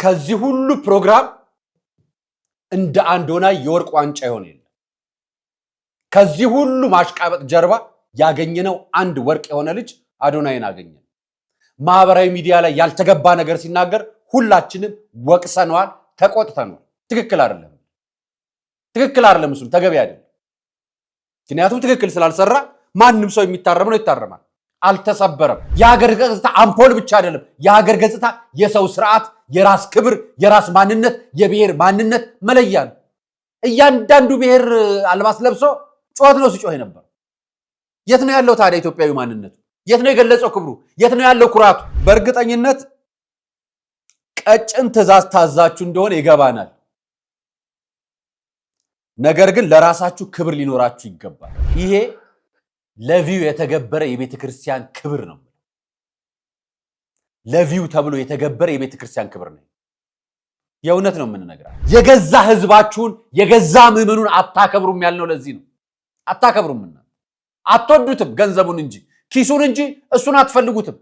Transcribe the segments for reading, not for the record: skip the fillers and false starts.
ከዚህ ሁሉ ፕሮግራም እንደ አዶናይ የወርቅ ዋንጫ ይሆን የለም። ከዚህ ሁሉ ማሽቃበጥ ጀርባ ያገኘነው አንድ ወርቅ የሆነ ልጅ አዶናይን አገኘን። ማህበራዊ ሚዲያ ላይ ያልተገባ ነገር ሲናገር ሁላችንም ወቅሰነዋል፣ ተቆጥተነዋል። ትክክል አይደለም፣ እሱ ተገቢ አይደለም። ምክንያቱም ትክክል ስላልሰራ ማንም ሰው የሚታረም ነው፣ ይታረማል። አልተሰበረም። የሀገር ገጽታ አምፖል ብቻ አይደለም። የሀገር ገጽታ የሰው ስርዓት፣ የራስ ክብር፣ የራስ ማንነት፣ የብሔር ማንነት መለያ ነው። እያንዳንዱ ብሔር አልባስ ለብሶ ጩኸት ነው ሲጮህ ነበር። የት ነው ያለው ታዲያ ኢትዮጵያዊ ማንነቱ? የት ነው የገለጸው ክብሩ? የት ነው ያለው ኩራቱ? በእርግጠኝነት ቀጭን ትእዛዝ ታዛችሁ እንደሆነ ይገባናል። ነገር ግን ለራሳችሁ ክብር ሊኖራችሁ ይገባል። ይሄ ለቪው የተገበረ የቤተ ክርስቲያን ክብር ነው። ለቪው ተብሎ የተገበረ የቤተ ክርስቲያን ክብር ነው። የእውነት ነው የምንነግራችሁ። የገዛ ህዝባችሁን የገዛ ምዕመኑን አታከብሩም ያልነው ለዚህ ነው። አታከብሩም፣ አትወዱትም። ገንዘቡን እንጂ ኪሱን እንጂ እሱን አትፈልጉትም።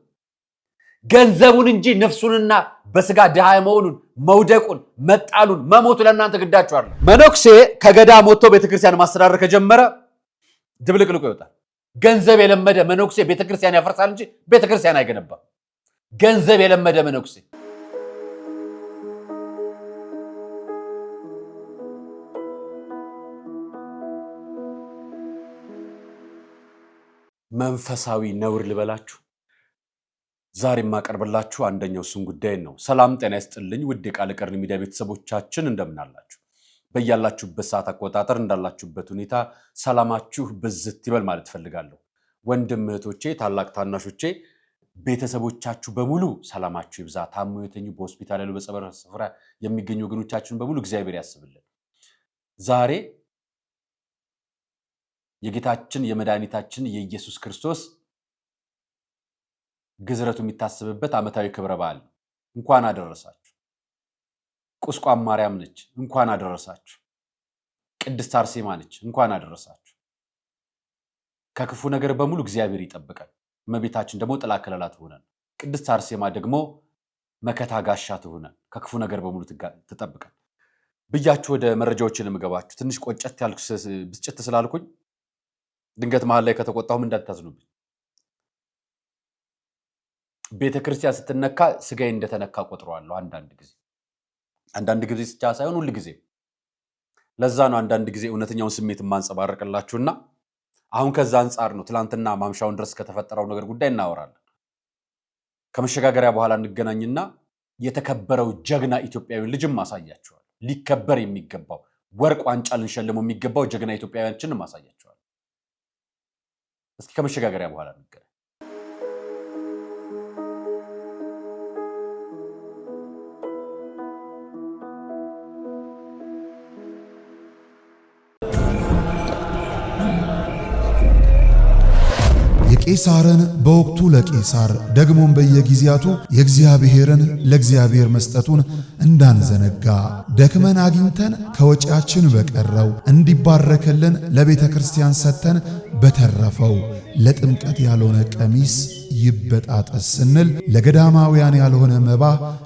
ገንዘቡን እንጂ ነፍሱንና በስጋ ድሃ መሆኑን፣ መውደቁን፣ መጣሉን፣ መሞቱ ለእናንተ ግዳችኋል። መነኩሴ ከገዳም ወጥቶ ቤተክርስቲያን ማስተዳደር ከጀመረ ድብልቅልቁ ይወጣል። ገንዘብ የለመደ መነኩሴ ቤተክርስቲያን ያፈርሳል እንጂ ቤተክርስቲያን አይገነባም። ገንዘብ የለመደ መነኩሴ መንፈሳዊ ነውር ልበላችሁ። ዛሬ ማቀርብላችሁ አንደኛው እሱን ጉዳይ ነው። ሰላም ጤና ይስጥልኝ ውድ የቃል ቀርን ሚዲያ ቤተሰቦቻችን እንደምን አላችሁ? በያላችሁበት ሰዓት አቆጣጠር እንዳላችሁበት ሁኔታ ሰላማችሁ ብዝት ይበል ማለት ፈልጋለሁ። ወንድም እህቶቼ፣ ታላቅ ታናሾቼ፣ ቤተሰቦቻችሁ በሙሉ ሰላማችሁ ይብዛ። ታሙ የተኙ በሆስፒታል ያሉ በጸበል ስፍራ የሚገኙ ወገኖቻችን በሙሉ እግዚአብሔር ያስብልን። ዛሬ የጌታችን የመድኃኒታችን የኢየሱስ ክርስቶስ ግዝረቱ የሚታሰብበት ዓመታዊ ክብረ በዓል እንኳን አደረሳችሁ። ቁስቋም ማርያም ነች፣ እንኳን አደረሳችሁ። ቅድስት አርሴማ ነች፣ እንኳን አደረሳችሁ። ከክፉ ነገር በሙሉ እግዚአብሔር ይጠብቀን። እመቤታችን ደግሞ ጥላ ከለላ ትሆነን። ቅድስት አርሴማ ደግሞ መከታ ጋሻ ትሆነን፣ ከክፉ ነገር በሙሉ ትጠብቀን ብያችሁ ወደ መረጃዎችን የምገባችሁ። ትንሽ ቆጨት ያልኩ ብስጭት ስላልኩኝ ድንገት መሃል ላይ ከተቆጣሁም እንዳታዝኑብኝ። ቤተክርስቲያን ስትነካ ስጋዬ እንደተነካ ቆጥረዋለሁ። አንዳንድ ጊዜ ብቻ ሳይሆን ሁሉ ጊዜ። ለዛ ነው አንዳንድ ጊዜ እውነተኛውን ስሜት ማንጸባረቅላችሁና አሁን ከዛ አንጻር ነው ትላንትና ማምሻውን ድረስ ከተፈጠረው ነገር ጉዳይ እናወራለን። ከመሸጋገሪያ በኋላ እንገናኝና የተከበረው ጀግና ኢትዮጵያዊ ልጅም ማሳያችኋል። ሊከበር የሚገባው ወርቅ ዋንጫ ልንሸልመው የሚገባው ጀግና ኢትዮጵያውያንን ማሳያችኋል። እስኪ ከመሸጋገሪያ በኋላ እንገናኝ። የቄሳርን በወቅቱ ለቄሳር ደግሞም በየጊዜያቱ የእግዚአብሔርን ለእግዚአብሔር መስጠቱን እንዳንዘነጋ ደክመን አግኝተን ከወጪያችን በቀረው እንዲባረክልን ለቤተ ክርስቲያን ሰጥተን በተረፈው ለጥምቀት ያልሆነ ቀሚስ ይበጣጠስ ስንል ለገዳማውያን ያልሆነ መባ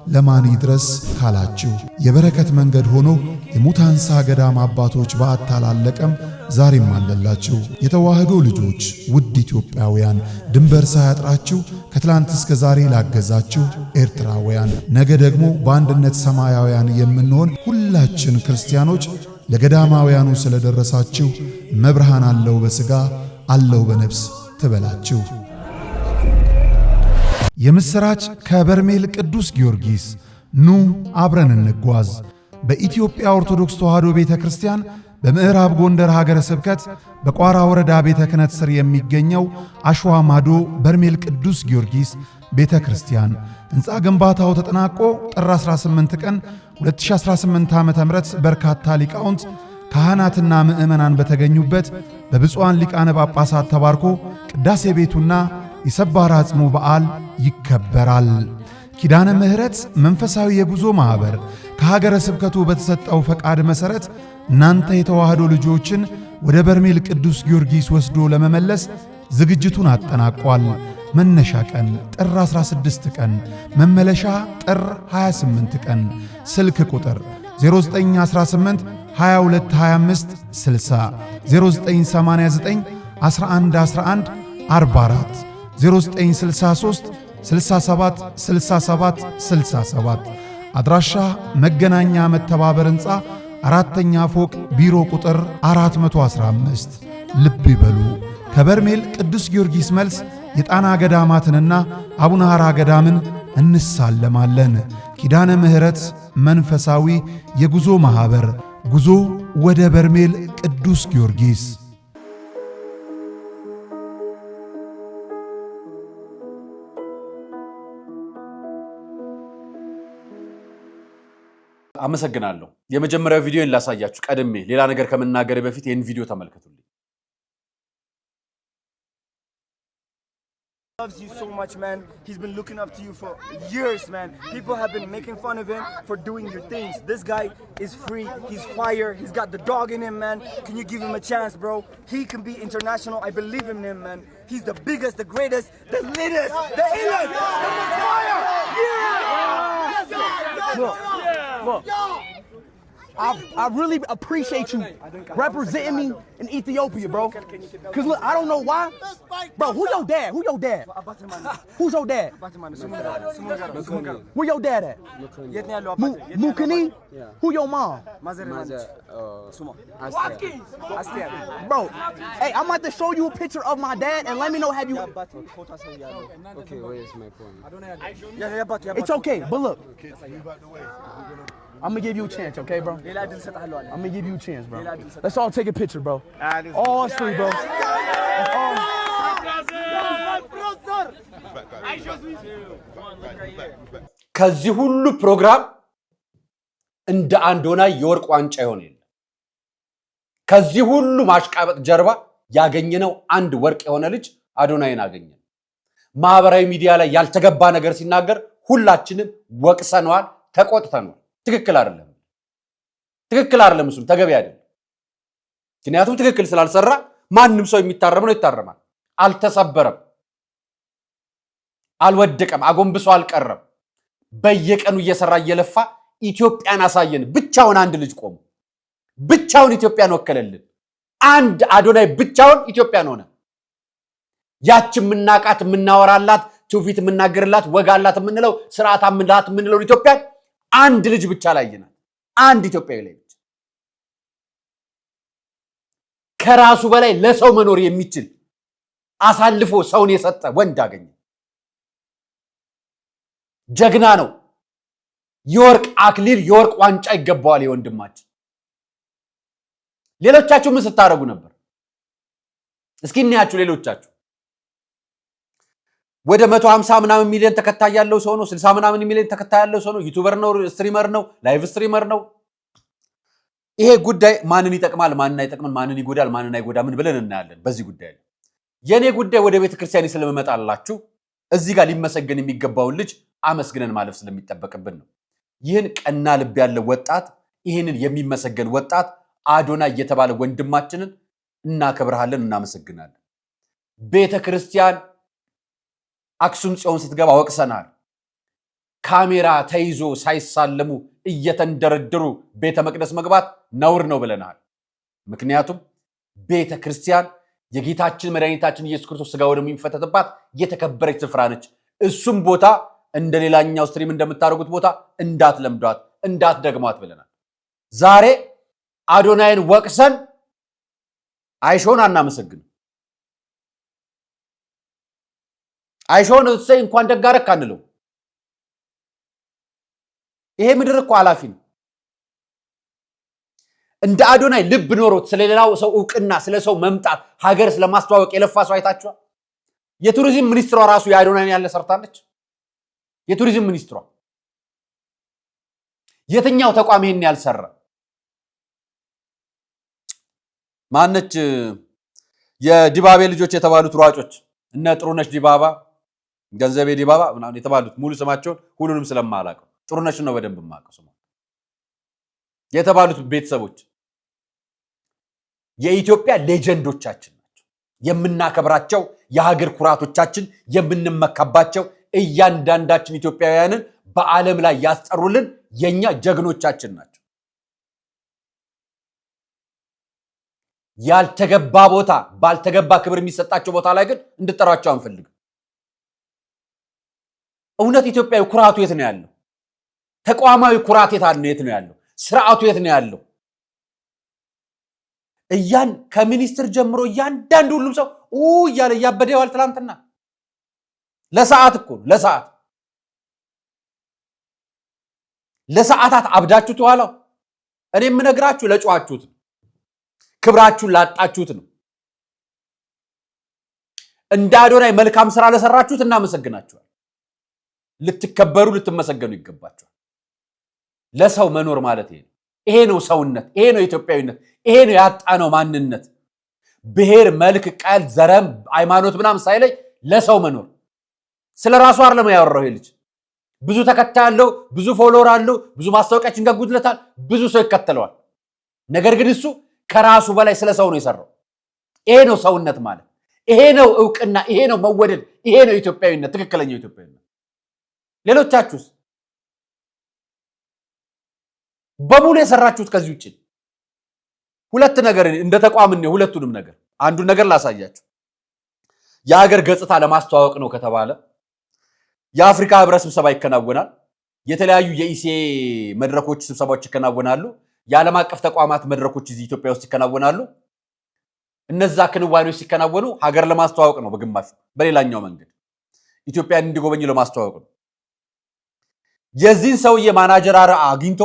ለማን ይድረስ ካላችሁ የበረከት መንገድ ሆኖ የሙታንሳ ገዳም አባቶች በአታላለቀም ዛሬም አለላችሁ። የተዋህዶ ልጆች ውድ ኢትዮጵያውያን ድንበር ሳያጥራችሁ ከትላንት እስከ ዛሬ ላገዛችሁ ኤርትራውያን ነገ ደግሞ በአንድነት ሰማያውያን የምንሆን ሁላችን ክርስቲያኖች ለገዳማውያኑ ስለደረሳችሁ መብርሃን አለው በሥጋ አለው በነፍስ ትበላችሁ። የምስራች ከበርሜል ቅዱስ ጊዮርጊስ ኑ አብረን እንጓዝ። በኢትዮጵያ ኦርቶዶክስ ተዋሕዶ ቤተ ክርስቲያን በምዕራብ ጎንደር ሀገረ ስብከት በቋራ ወረዳ ቤተ ክህነት ስር የሚገኘው አሸዋ ማዶ በርሜል ቅዱስ ጊዮርጊስ ቤተ ክርስቲያን ሕንፃ ግንባታው ተጠናቆ ጥር 18 ቀን 2018 ዓ.ም በርካታ ሊቃውንት ካህናትና ምዕመናን በተገኙበት በብፁዓን ሊቃነ ጳጳሳት ተባርኮ ቅዳሴ ቤቱና የሰባራ አጽሙ በዓል ይከበራል። ኪዳነ ምሕረት መንፈሳዊ የጉዞ ማኅበር ከሀገረ ስብከቱ በተሰጠው ፈቃድ መሠረት እናንተ የተዋህዶ ልጆችን ወደ በርሜል ቅዱስ ጊዮርጊስ ወስዶ ለመመለስ ዝግጅቱን አጠናቋል። መነሻ ቀን ጥር 16 ቀን መመለሻ ጥር 28 ቀን ስልክ ቁጥር 0918 2225 60 0989 1111 44 0963 67 67 67 አድራሻ መገናኛ መተባበር ሕንፃ አራተኛ ፎቅ ቢሮ ቁጥር 415 ልብ ይበሉ። ከበርሜል ቅዱስ ጊዮርጊስ መልስ የጣና ገዳማትንና አቡነ ሐራ ገዳምን እንሳለማለን። ኪዳነ ምሕረት መንፈሳዊ የጉዞ ማኅበር ጉዞ ወደ በርሜል ቅዱስ ጊዮርጊስ። አመሰግናለሁ። የመጀመሪያው ቪዲዮን ላሳያችሁ ቀድሜ ሌላ ነገር ከመናገር በፊት ይህን ቪዲዮ ተመልከቱልኝ። Loves you so much, man. He's been looking up to you for years, man. People have been making fun of him for doing your things. This guy is free. He's fire. He's got the dog in him, man. Can you give him a chance, bro? He can be international. I believe in him, man. He's the biggest, the greatest, the littest, the illest, the most fire. Yeah! Look. I really appreciate you representing me in Ethiopia, bro. Cause look, I don't know why, bro. Who your dad? Who's your dad? Where your dad at? Mukini? Who your mom? Bro, hey, I'm about to show you a picture of my dad and let me know have you. Okay, where is my phone? It's okay, but look. I'm gonna give you a chance, okay, bro? I'm gonna give you a chance, bro. Let's all take a picture, bro. All us three, bro. ከዚህ ሁሉ ፕሮግራም እንደ አንዶናይ የወርቅ ዋንጫ ይሆን የለ። ከዚህ ሁሉ ማሽቃበጥ ጀርባ ያገኘነው አንድ ወርቅ የሆነ ልጅ አዶናይን አገኘን። ማህበራዊ ሚዲያ ላይ ያልተገባ ነገር ሲናገር ሁላችንም ወቅሰነዋል፣ ተቆጥተነዋል። ትክክል አይደለም እሱ ተገቢ አይደለም። ምክንያቱም ትክክል ስላልሰራ ማንም ሰው የሚታረም ነው ይታረማል። አልተሰበረም፣ አልወደቀም፣ አጎንብሶ አልቀረም። በየቀኑ እየሰራ እየለፋ ኢትዮጵያን አሳየን። ብቻውን አንድ ልጅ ቆሞ ብቻውን ኢትዮጵያን ወከለልን። አንድ አዶናይ ብቻውን ኢትዮጵያን ሆነ። ያች የምናቃት የምናወራላት ትውፊት የምናገርላት ወጋላት የምንለው ስርዓት አምላት የምንለው ኢትዮጵያን አንድ ልጅ ብቻ ላይናል። አንድ ኢትዮጵያዊ ላይ ብቻ ከራሱ በላይ ለሰው መኖር የሚችል አሳልፎ ሰውን የሰጠ ወንድ አገኘ። ጀግና ነው። የወርቅ አክሊል የወርቅ ዋንጫ ይገባዋል የወንድማችን። ሌሎቻችሁ ምን ስታረጉ ነበር? እስኪ እናያችሁ። ሌሎቻችሁ ወደ 150 ምናምን ሚሊዮን ተከታይ ያለው ሰው ነው። 60 ምናምን ሚሊዮን ተከታይ ያለው ሰው ነው። ዩቲዩበር ነው፣ ስትሪመር ነው፣ ላይቭ ስትሪመር ነው። ይሄ ጉዳይ ማንን ይጠቅማል፣ ማንን አይጠቅም፣ ማንን ይጎዳል፣ ማንን አይጎዳም ብለን እናያለን። በዚህ ጉዳይ የኔ ጉዳይ ወደ ቤተክርስቲያን ስለመመጣላችሁ እዚህ ጋር ሊመሰገን የሚገባውን ልጅ አመስግነን ማለፍ ስለሚጠበቅብን ነው። ይህን ቀና ልብ ያለው ወጣት፣ ይህንን የሚመሰገን ወጣት አዶናይ የተባለ ወንድማችንን እናከብርሃለን፣ እናመሰግናለን። ቤተክርስቲያን አክሱም ጽዮን ስትገባ ወቅሰናል። ካሜራ ተይዞ ሳይሳለሙ እየተንደረደሩ ቤተ መቅደስ መግባት ነውር ነው ብለናል። ምክንያቱም ቤተ ክርስቲያን የጌታችን መድኃኒታችን ኢየሱስ ክርስቶስ ሥጋ ወደሙ የሚፈተትባት የተከበረች ስፍራ ነች። እሱም ቦታ እንደ ሌላኛው ስትሪም እንደምታደርጉት ቦታ እንዳትለምዷት፣ እንዳትደግሟት ብለናል። ዛሬ አዶናይን ወቅሰን አይሾን አናመሰግንም። አይሾን እሰይ እንኳን ደግ አደረክ አንለው። ይሄ ምድር እኮ ኃላፊ ነው። እንደ አዶናይ ልብ ኖሮት ስለሌላው ሰው ዕውቅና ስለ ሰው መምጣት ሀገር ስለማስተዋወቅ የለፋ ሰው አይታችኋል? የቱሪዝም ሚኒስትሯ ራሱ የአዶናይን ያለ ሰርታለች። የቱሪዝም ሚኒስትሯ የትኛው ተቋም ይሄን ያልሰራ ማነች? የዲባቤ ልጆች የተባሉት ሯጮች እነ ጥሩነሽ ዲባባ፣ ገንዘቤ ዲባባ ምናምን የተባሉት ሙሉ ስማቸውን ሁሉንም ስለማላውቀው ጥሩነሽ ነው በደንብ የማውቀው ስሙ የተባሉት ቤተሰቦች የኢትዮጵያ ሌጀንዶቻችን ናቸው። የምናከብራቸው የሀገር ኩራቶቻችን የምንመካባቸው እያንዳንዳችን ኢትዮጵያውያንን በዓለም ላይ ያስጠሩልን የኛ ጀግኖቻችን ናቸው። ያልተገባ ቦታ ባልተገባ ክብር የሚሰጣቸው ቦታ ላይ ግን እንድጠራቸው አንፈልግም። እውነት ኢትዮጵያዊ ኩራቱ የት ነው ያለው? ተቋማዊ ኩራት የት ነው ያለው? ስርዓቱ የት ነው ያለው? ከሚኒስትር ጀምሮ እያንዳንዱ ሁሉም ሰው እያለ እያበደ ይዋል። ትላንትና ለሰዓት እኮ ለሰዓታት አብዳችሁ ተዋላው። እኔ የምነግራችሁ ለጨዋችሁት ነው። ክብራችሁን ላጣችሁት ነው። እንደ አዶናይ መልካም ስራ ለሰራችሁት እናመሰግናችኋል። ልትከበሩ ልትመሰገኑ ይገባችኋል። ለሰው መኖር ማለት ይሄ ነው ሰውነት፣ ይሄ ነው ኢትዮጵያዊነት፣ ይሄ ነው ያጣነው ማንነት። ብሔር፣ መልክ፣ ቀል፣ ዘረም፣ ሃይማኖት ምናምን ሳይለይ ለሰው መኖር። ስለ ራሱ አይደለም ያወራው ይሄ ልጅ። ብዙ ተከታይ አለው፣ ብዙ ፎሎወር አለው፣ ብዙ ማስታወቂያችን ጋጉድለታል፣ ብዙ ሰው ይከተለዋል። ነገር ግን እሱ ከራሱ በላይ ስለ ሰው ነው የሰራው። ይሄ ነው ሰውነት ማለት፣ ይሄ ነው እውቅና፣ ይሄ ነው መወደድ፣ ይሄ ነው ኢትዮጵያዊነት፣ ትክክለኛው ኢትዮጵያዊነት። ሌሎቻችሁስ በሙሉ የሰራችሁት ከዚህ ውጪ ሁለት ነገር እንደ ተቋም ነው። ሁለቱንም ነገር አንዱን ነገር ላሳያችሁ። የሀገር ገጽታ ለማስተዋወቅ ነው ከተባለ የአፍሪካ ህብረት ስብሰባ ይከናወናል። የተለያዩ የኢሲኤ መድረኮች ስብሰባዎች ይከናወናሉ። የዓለም አቀፍ ተቋማት መድረኮች እዚህ ኢትዮጵያ ውስጥ ይከናወናሉ። እነዛ ክንዋኔዎች ሲከናወኑ ሀገር ለማስተዋወቅ ነው በግማሽ፣ በሌላኛው መንገድ ኢትዮጵያን እንዲጎበኙ ለማስተዋወቅ ነው። የዚህን ሰውዬ ማናጀር አግኝቶ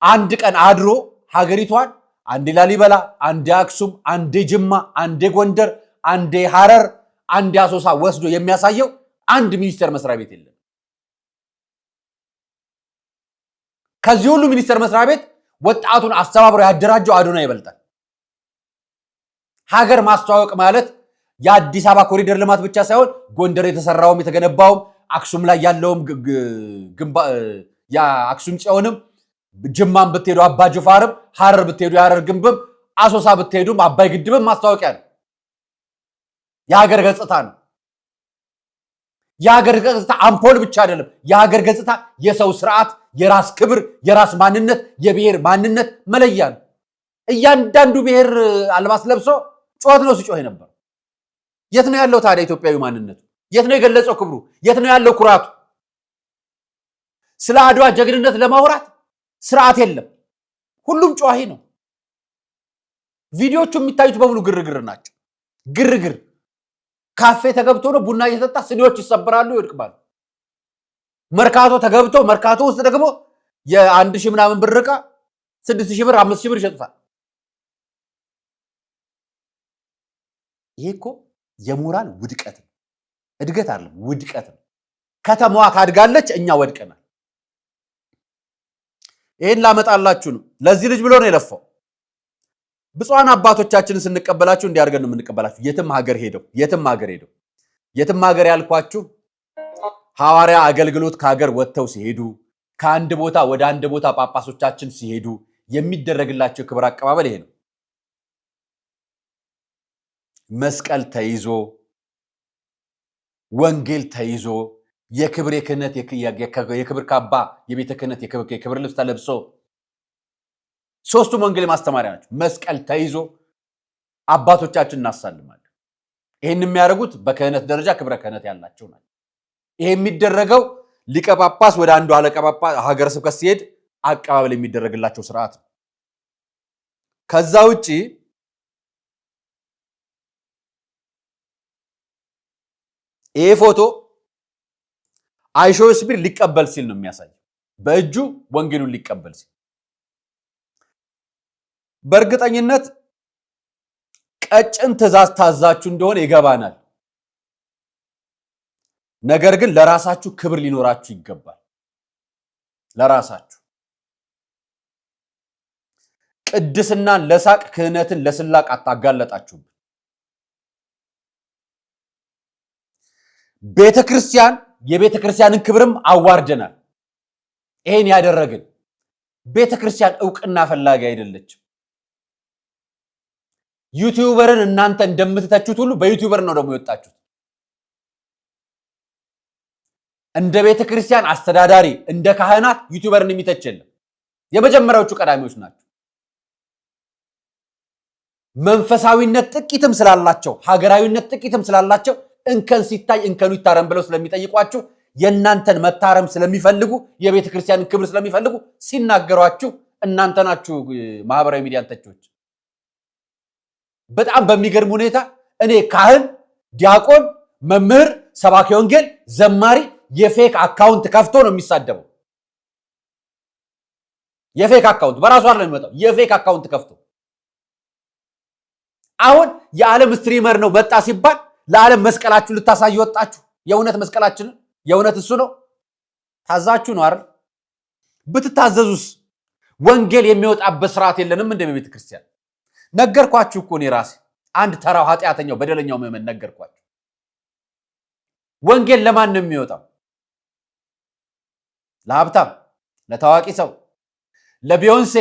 አንድ ቀን አድሮ ሀገሪቷን አንዴ ላሊበላ፣ አንዴ አክሱም፣ አንዴ ጅማ፣ አንዴ ጎንደር፣ አንዴ ሐረር፣ አንዴ አሶሳ ወስዶ የሚያሳየው አንድ ሚኒስቴር መስሪያ ቤት የለም። ከዚህ ሁሉ ሚኒስቴር መስሪያ ቤት ወጣቱን አስተባብሮ ያደራጀው አዶናይ ይበልጣል። ሀገር ማስተዋወቅ ማለት የአዲስ አበባ ኮሪደር ልማት ብቻ ሳይሆን ጎንደር የተሰራውም የተገነባውም አክሱም ላይ ያለውም አክሱም ጽዮንም ጅማን ብትሄዱ አባ ጅፋርም ሐረር ብትሄዱ የሐረር ግንብም አሶሳ ብትሄዱም አባይ ግድብም ማስታወቂያ ነው። የሀገር ገጽታ ነው። የሀገር ገጽታ አምፖል ብቻ አይደለም። የሀገር ገጽታ የሰው ስርዓት፣ የራስ ክብር፣ የራስ ማንነት፣ የብሔር ማንነት መለያ ነው። እያንዳንዱ ብሔር አልባስ ለብሶ ጩኸት ነው ሲጮህ ነበር። የት ነው ያለው ታዲያ ኢትዮጵያዊ ማንነቱ? የት ነው የገለጸው ክብሩ? የት ነው ያለው ኩራቱ? ስለ አድዋ ጀግንነት ለማውራት ስርዓት የለም። ሁሉም ጨዋሂ ነው። ቪዲዮቹ የሚታዩት በሙሉ ግርግር ናቸው። ግርግር ካፌ ተገብቶ ነው ቡና እየተጠጣ ስኒዎች ይሰበራሉ፣ ይወድቅባሉ። መርካቶ ተገብቶ መርካቶ ውስጥ ደግሞ የ1000 ምናምን ብር ዕቃ 6000 ብር 5000 ብር ይሸጡታል። ይሄ እኮ የሞራል ውድቀት ነው። እድገት አይደለም፣ ውድቀት ነው። ከተማዋ ታድጋለች፣ እኛ ወድቀናል። ይሄን ላመጣላችሁ ነው። ለዚህ ልጅ ብሎ ነው የለፋው። ብፁዓን አባቶቻችንን ስንቀበላችሁ እንዲያርገን ነው የምንቀበላችሁ። የትም ሀገር ያልኳችሁ ሐዋርያ አገልግሎት ከሀገር ወጥተው ሲሄዱ፣ ከአንድ ቦታ ወደ አንድ ቦታ ጳጳሶቻችን ሲሄዱ የሚደረግላቸው ክብር አቀባበል ይሄ ነው። መስቀል ተይዞ፣ ወንጌል ተይዞ፣ የክብር ክህነት የክብር ካባ የቤተ ክህነት የክብር ልብስ ተለብሶ፣ ሶስቱም ወንጌል ማስተማሪያ ናቸው። መስቀል ተይዞ አባቶቻችን እናሳልማለን። ይሄን የሚያደርጉት በክህነት ደረጃ ክብረ ክህነት ያላቸው ናቸው። ይሄ የሚደረገው ሊቀ ጳጳስ ወደ አንዱ አለቃ ጳጳስ ሀገረ ስብከት ሲሄድ አቀባበል የሚደረግላቸው ስርዓት ነው። ከዛ ውጪ ይሄ ፎቶ አይሾ ስፒር ሊቀበል ሲል ነው የሚያሳየው። በእጁ ወንጌሉን ሊቀበል ሲል በእርግጠኝነት ቀጭን ትእዛዝ ታዛችሁ እንደሆነ ይገባናል። ነገር ግን ለራሳችሁ ክብር ሊኖራችሁ ይገባል። ለራሳችሁ ቅድስናን ለሳቅ ክህነትን ለስላቅ አታጋለጣችሁም። ቤተክርስቲያን የቤተክርስቲያንን ክብርም አዋርደናል። ይሄን ያደረግን ቤተክርስቲያን ዕውቅና ፈላጊ አይደለችም። ዩቲዩበርን እናንተ እንደምትተቹት ሁሉ በዩቲዩበር ነው ደግሞ የወጣችሁት። እንደ ቤተ ክርስቲያን አስተዳዳሪ እንደ ካህናት ዩቲዩበርን የሚተች የለም። የመጀመሪያዎቹ ቀዳሚዎች ናቸው። መንፈሳዊነት ጥቂትም ስላላቸው ሀገራዊነት ጥቂትም ስላላቸው እንከን ሲታይ እንከኑ ይታረም ብለው ስለሚጠይቋችሁ የእናንተን መታረም ስለሚፈልጉ የቤተ ክርስቲያንን ክብር ስለሚፈልጉ ሲናገሯችሁ እናንተ ናችሁ ማህበራዊ ሚዲያ ተቾች። በጣም በሚገርም ሁኔታ እኔ ካህን፣ ዲያቆን፣ መምህር፣ ሰባኪ ወንጌል፣ ዘማሪ የፌክ አካውንት ከፍቶ ነው የሚሳደበው። የፌክ አካውንት በራሱ አይደለም የሚመጣው፣ የፌክ አካውንት ከፍቶ አሁን የዓለም ስትሪመር ነው መጣ ሲባል ለዓለም መስቀላችሁ ልታሳዩ ወጣችሁ። የእውነት መስቀላችን የእውነት እሱ ነው። ታዛችሁ ነው አይደል? ብትታዘዙስ ወንጌል የሚወጣበት ስርዓት የለንም እንደ ቤተ ክርስቲያን። ነገርኳችሁ እኮ እኔ ራሴ አንድ ተራው ኃጢአተኛው በደለኛው ምዕመን ነገርኳችሁ። ወንጌል ለማን ነው የሚወጣው? ለሀብታም፣ ለታዋቂ ሰው፣ ለቢዮንሴ?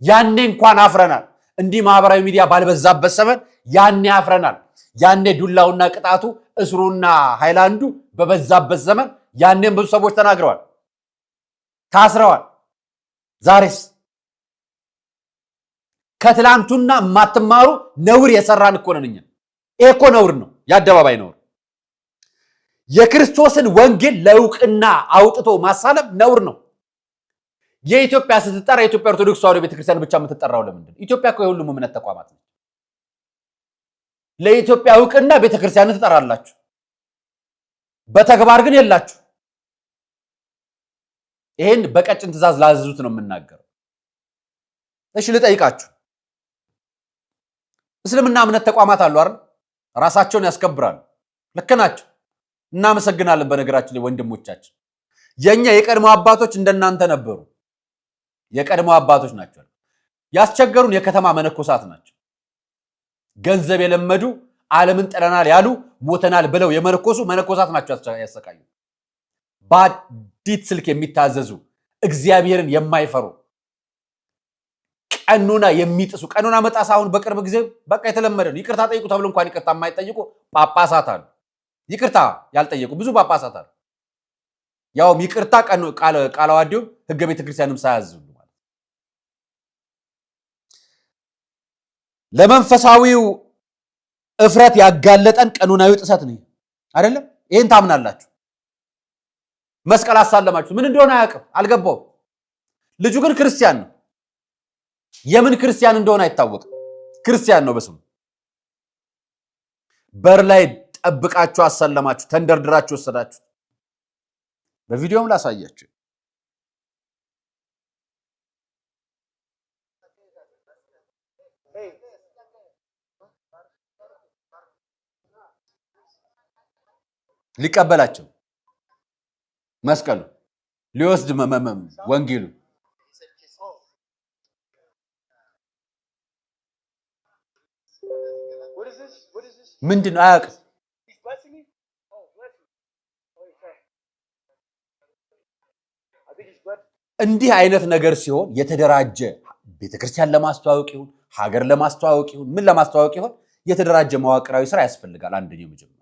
ያኔ እንኳን አፍረናል። እንዲህ ማህበራዊ ሚዲያ ባልበዛበት ዘመን ያኔ አፍረናል። ያኔ ዱላውና ቅጣቱ እስሩና ሃይላንዱ በበዛበት ዘመን ያኔም ብዙ ሰዎች ተናግረዋል፣ ታስረዋል። ዛሬስ ከትላንቱና የማትማሩ ነውር የሰራን እኮ ነን እኛ። ይሄ እኮ ነውር ነው፣ የአደባባይ ነውር። የክርስቶስን ወንጌል ለእውቅና አውጥቶ ማሳለም ነውር ነው። የኢትዮጵያ ስትጠራ የኢትዮጵያ ኦርቶዶክስ ተዋሕዶ ቤተክርስቲያን ብቻ የምትጠራው ለምንድን ነው? ኢትዮጵያ እኮ የሁሉም እምነት ተቋማት ነው። ለኢትዮጵያ እውቅና ቤተክርስቲያንን ትጠራላችሁ፣ በተግባር ግን የላችሁ። ይሄን በቀጭን ትእዛዝ ላዘዙት ነው የምናገረው። እሺ ልጠይቃችሁ፣ እስልምና እምነት ተቋማት አሉ አይደል? ራሳቸውን ያስከብራሉ። ልክ ናቸው፣ እናመሰግናለን። በነገራችን ላይ ወንድሞቻችን የኛ የቀድሞ አባቶች እንደናንተ ነበሩ። የቀድሞ አባቶች ናቸው። ያስቸገሩን የከተማ መነኮሳት ናቸው። ገንዘብ የለመዱ ዓለምን ጥለናል ያሉ ሞተናል ብለው የመነኮሱ መነኮሳት ናቸው ያሰቃዩ። በአዲት ስልክ የሚታዘዙ እግዚአብሔርን የማይፈሩ ቀኖና የሚጥሱ ቀኖና መጣስ አሁን በቅርብ ጊዜ በቃ የተለመደ ነው። ይቅርታ ጠይቁ ተብሎ እንኳን ይቅርታ የማይጠይቁ ጳጳሳት አሉ። ይቅርታ ያልጠየቁ ብዙ ጳጳሳት አሉ። ያውም ይቅርታ ቃለ ዓዋዲውም ሕገ ቤተክርስቲያንም ሳያዝሉ ማለት ለመንፈሳዊው እፍረት ያጋለጠን ቀኖናዊ ጥሰት ነው አይደለም? ይሄን ታምናላችሁ? መስቀል አሳለማችሁ ምን እንደሆነ አያውቅም፣ አልገባውም። ልጁ ግን ክርስቲያን ነው። የምን ክርስቲያን እንደሆነ አይታወቅም። ክርስቲያን ነው በስሙ። በር ላይ ጠብቃችሁ አሳለማችሁ፣ ተንደርድራችሁ ወሰዳችሁ። በቪዲዮም ላሳያችሁ። ሊቀበላቸው መስቀሉ ሊወስድ ወንጌሉ ምንድን ነው አያውቅም። እንዲህ አይነት ነገር ሲሆን የተደራጀ ቤተክርስቲያን ለማስተዋወቅ ይሁን ሀገር ለማስተዋወቅ ይሁን ምን ለማስተዋወቅ ይሁን የተደራጀ መዋቅራዊ ስራ ያስፈልጋል። አንደኛው መጀመሪያ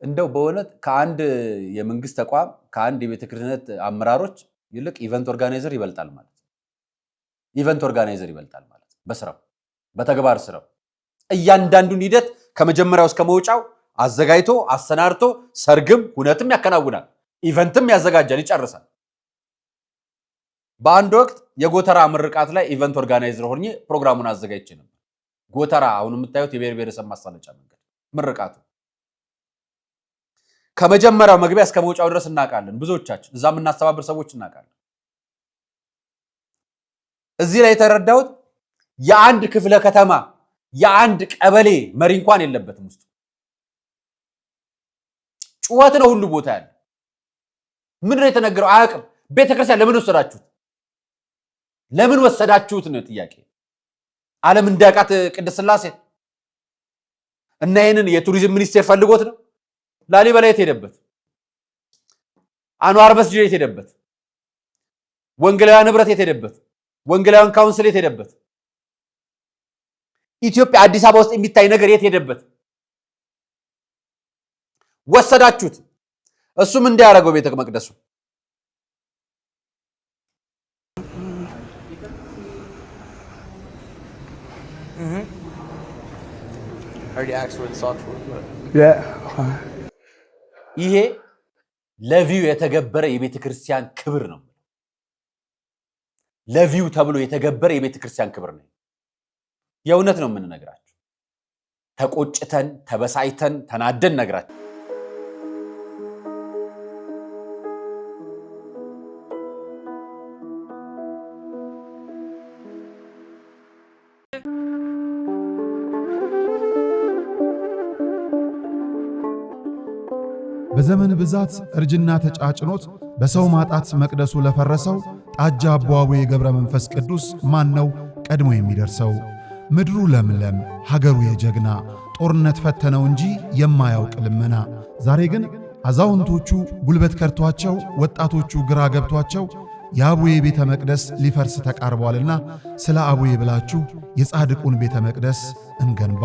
እንደው በእውነት ከአንድ የመንግስት ተቋም ከአንድ የቤተክርስቲያን አመራሮች ይልቅ ኢቨንት ኦርጋናይዘር ይበልጣል ማለት ነው። ኢቨንት ኦርጋናይዘር ይበልጣል ማለት ነው። በስራው በተግባር ስራው እያንዳንዱን ሂደት ከመጀመሪያው እስከ መውጫው አዘጋጅቶ አሰናድቶ ሰርግም ሁነትም ያከናውናል፣ ኢቨንትም ያዘጋጃል፣ ይጨርሳል። በአንድ ወቅት የጎተራ ምርቃት ላይ ኢቨንት ኦርጋናይዘር ሆኜ ፕሮግራሙን አዘጋጅቼ ነበር። ጎተራ አሁን የምታዩት የብሔር ብሔረሰብ ማሳለጫ መንገድ ምርቃቱ ከመጀመሪያው መግቢያ እስከ መውጫው ድረስ እናውቃለን። ብዙዎቻችን እዛ የምናስተባብር ሰዎች እናውቃለን። እዚህ ላይ የተረዳሁት የአንድ ክፍለ ከተማ የአንድ ቀበሌ መሪ እንኳን የለበትም ውስጥ ጩኸት ነው ሁሉ ቦታ ያለ። ምንድን ነው የተነገረው አያውቅም። ቤተክርስቲያን ለምን ወሰዳችሁት? ለምን ወሰዳችሁት ነው ጥያቄ። ዓለም እንዲያውቃት ቅድስት ሥላሴ እና ይህንን የቱሪዝም ሚኒስቴር ፈልጎት ነው። ላሊበላ የት ሄደበት? አንዋር መስጂድ የት ሄደበት? ወንጌላውያን ንብረት የት ሄደበት? ወንጌላውያን ካውንስል የት ሄደበት? ኢትዮጵያ አዲስ አበባ ውስጥ የሚታይ ነገር የት ሄደበት? ወሰዳችሁት። እሱም እንዲያረጋው ቤተ መቅደሱ ይሄ ለቪው የተገበረ የቤተ ክርስቲያን ክብር ነው። ለቪው ተብሎ የተገበረ የቤተ ክርስቲያን ክብር ነው። የእውነት ነው የምንነግራችሁ። ተቆጭተን ተበሳይተን ተናደን ነግራችሁ በዘመን ብዛት እርጅና ተጫጭኖት በሰው ማጣት መቅደሱ ለፈረሰው ጣጃ አቦአቡ የገብረ መንፈስ ቅዱስ ማን ነው ቀድሞ የሚደርሰው? ምድሩ ለምለም ሀገሩ የጀግና ጦርነት ፈተነው እንጂ የማያውቅ ልመና። ዛሬ ግን አዛውንቶቹ ጉልበት ከርቷቸው ወጣቶቹ ግራ ገብቷቸው የአቡዬ ቤተ መቅደስ ሊፈርስ ተቃርቧልና ስለ አቡዬ ብላችሁ የጻድቁን ቤተ መቅደስ እንገንባ።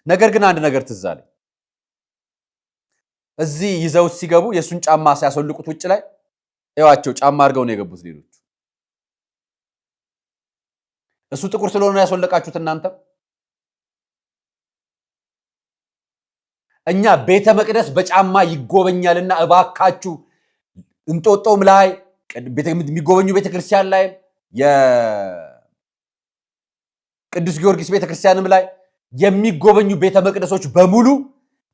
ነገር ግን አንድ ነገር ትዝ አለኝ። እዚህ ይዘውት ሲገቡ የሱን ጫማ ሲያስወልቁት ውጭ ላይ እዩዋቸው፣ ጫማ አድርገው ነው የገቡት ሌሎች። እሱ ጥቁር ስለሆነ ያስወለቃችሁት እናንተ። እኛ ቤተ መቅደስ በጫማ ይጎበኛልና እባካችሁ እንጦጦም ላይ የሚጎበኙ ቤተክርስቲያን ላይ የቅዱስ ጊዮርጊስ ቤተክርስቲያንም ላይ የሚጎበኙ ቤተ መቅደሶች በሙሉ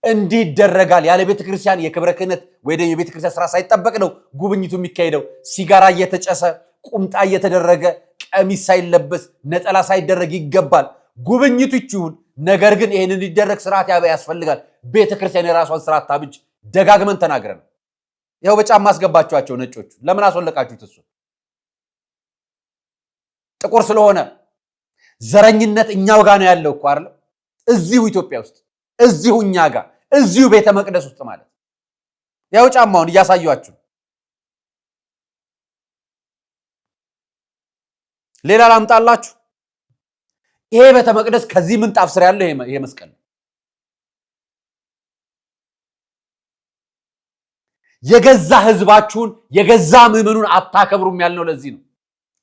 እንዲደረጋል። ያለ ቤተ ክርስቲያን የክብረ ክህነት ወይ ደግሞ የቤተ ክርስቲያን ስራ ሳይጠበቅ ነው ጉብኝቱ የሚካሄደው። ሲጋራ እየተጨሰ ቁምጣ እየተደረገ ቀሚስ ሳይለበስ ነጠላ ሳይደረግ ይገባል ጉብኝቱ ይሁን። ነገር ግን ይሄን እንዲደረግ ስርዓት ያስፈልጋል። ቤተ ክርስቲያን የራሷን ስርዓት ታብጅ። ደጋግመን ተናግረን ይሄው በጫማ አስገባችኋቸው ነጮቹ። ለምን አስወለቃችሁት? እሱ ጥቁር ስለሆነ ዘረኝነት እኛው ጋር ነው ያለው እኮ አይደል? እዚሁ ኢትዮጵያ ውስጥ እዚሁ እኛ ጋር እዚሁ ቤተ መቅደስ ውስጥ ማለት ያው ጫማውን እያሳያችሁ። ሌላ ላምጣላችሁ። ይሄ ቤተ መቅደስ ከዚህ ምንጣፍ ስር ያለው ይሄ መስቀል ነው። የገዛ ህዝባችሁን የገዛ ምዕመኑን አታከብሩም ያልነው ለዚህ ነው።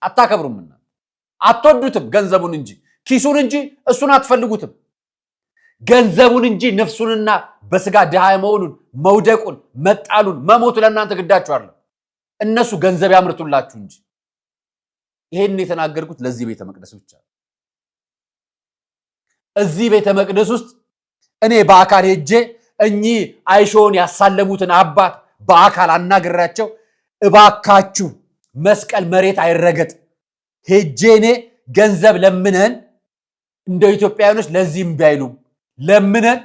አታከብሩም እና አትወዱትም፣ ገንዘቡን እንጂ ኪሱን እንጂ እሱን አትፈልጉትም። ገንዘቡን እንጂ ነፍሱንና በስጋ ድሃ መሆኑን መውደቁን መጣሉን መሞቱ ለእናንተ ግዳችሁ አይደለም። እነሱ ገንዘብ ያምርቱላችሁ እንጂ። ይሄን የተናገርኩት ለዚህ ቤተ መቅደስ ብቻ። እዚህ ቤተ መቅደስ ውስጥ እኔ በአካል ሄጄ እኚህ አይሾን ያሳለሙትን አባት በአካል አናግራቸው እባካችሁ መስቀል መሬት አይረገጥ፣ ሄጄ እኔ ገንዘብ ለምነን እንደ ኢትዮጵያውያኖች ለዚህም ቢያይሉም ለምነን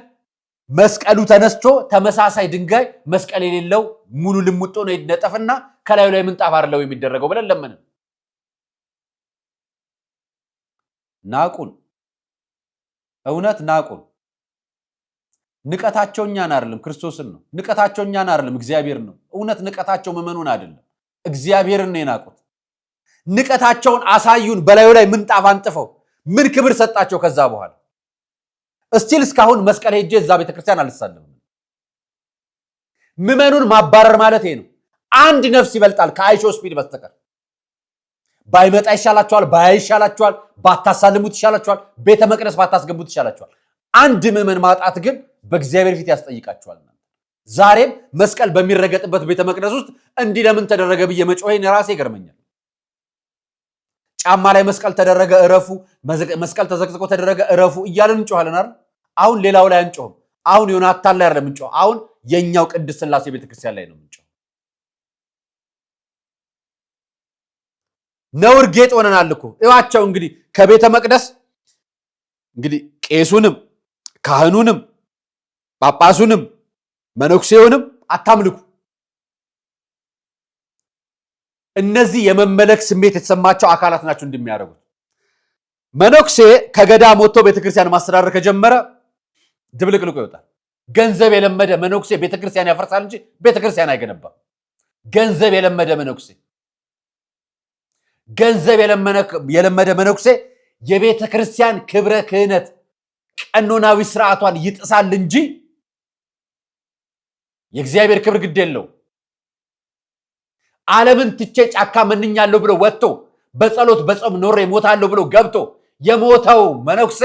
መስቀሉ ተነስቶ ተመሳሳይ ድንጋይ መስቀል የሌለው ሙሉ ልሙጦ ነው ይነጠፍና ከላዩ ላይ ምንጣፍ አርለው የሚደረገው ብለን ለምነን ናቁን። እውነት ናቁን። ንቀታቸው እኛን አይደለም ክርስቶስን ነው። ንቀታቸው እኛን አይደለም እግዚአብሔር ነው። እውነት ንቀታቸው መመኑን አይደለም እግዚአብሔርን ነው የናቁት። ንቀታቸውን አሳዩን። በላዩ ላይ ምንጣፍ አንጥፈው ምን ክብር ሰጣቸው? ከዛ በኋላ እስቲል እስካሁን መስቀል ሄጄ እዛ ቤተክርስቲያን አልሳለምም። ምዕመኑን ማባረር ማለት ይሄ ነው። አንድ ነፍስ ይበልጣል ከአይሾ ስፒድ በስተቀር። ባይመጣ ይሻላችኋል፣ ባያይ ይሻላችኋል፣ ባታሳልሙት ይሻላችኋል፣ ቤተ መቅደስ ባታስገቡት ይሻላችኋል። አንድ ምዕመን ማጣት ግን በእግዚአብሔር ፊት ያስጠይቃችኋል። ዛሬም መስቀል በሚረገጥበት ቤተ መቅደስ ውስጥ እንዲህ ለምን ተደረገ ብዬ መጮሄን ራሴ ይገርመኛል። ጫማ ላይ መስቀል ተደረገ እረፉ፣ መስቀል ተዘቅዝቆ ተደረገ እረፉ እያልን እንጮሃለን አይደል? አሁን ሌላው ላይ አንጮህም። አሁን ዮናታን ላይ አይደለም እንጮህ። አሁን የኛው ቅድስት ሥላሴ ቤተክርስቲያን ላይ ነው እንጮህ። ነውር ጌጥ ሆነናል እኮ እዋቸው እንግዲህ ከቤተ መቅደስ እንግዲህ ቄሱንም ካህኑንም ጳጳሱንም መነኩሴውንም አታምልኩ። እነዚህ የመመለክ ስሜት የተሰማቸው አካላት ናቸው እንደሚያደርጉት። መነኩሴ ከገዳም ወጥቶ ቤተክርስቲያን ማስተዳደር ከጀመረ ድብልቅልቁ ይወጣል። ገንዘብ የለመደ መነኩሴ ቤተክርስቲያን ያፈርሳል እንጂ ቤተክርስቲያን አይገነባም። ገንዘብ የለመደ መነኩሴ የቤተክርስቲያን ክብረ ክህነት ቀኖናዊ ስርዓቷን ይጥሳል እንጂ የእግዚአብሔር ክብር ግድ የለው። ዓለምን ትቼ ጫካ መንኛለሁ ብሎ ወጥቶ በጸሎት በጾም ኖሬ ሞታለሁ ብሎ ገብቶ የሞተው መነኩሴ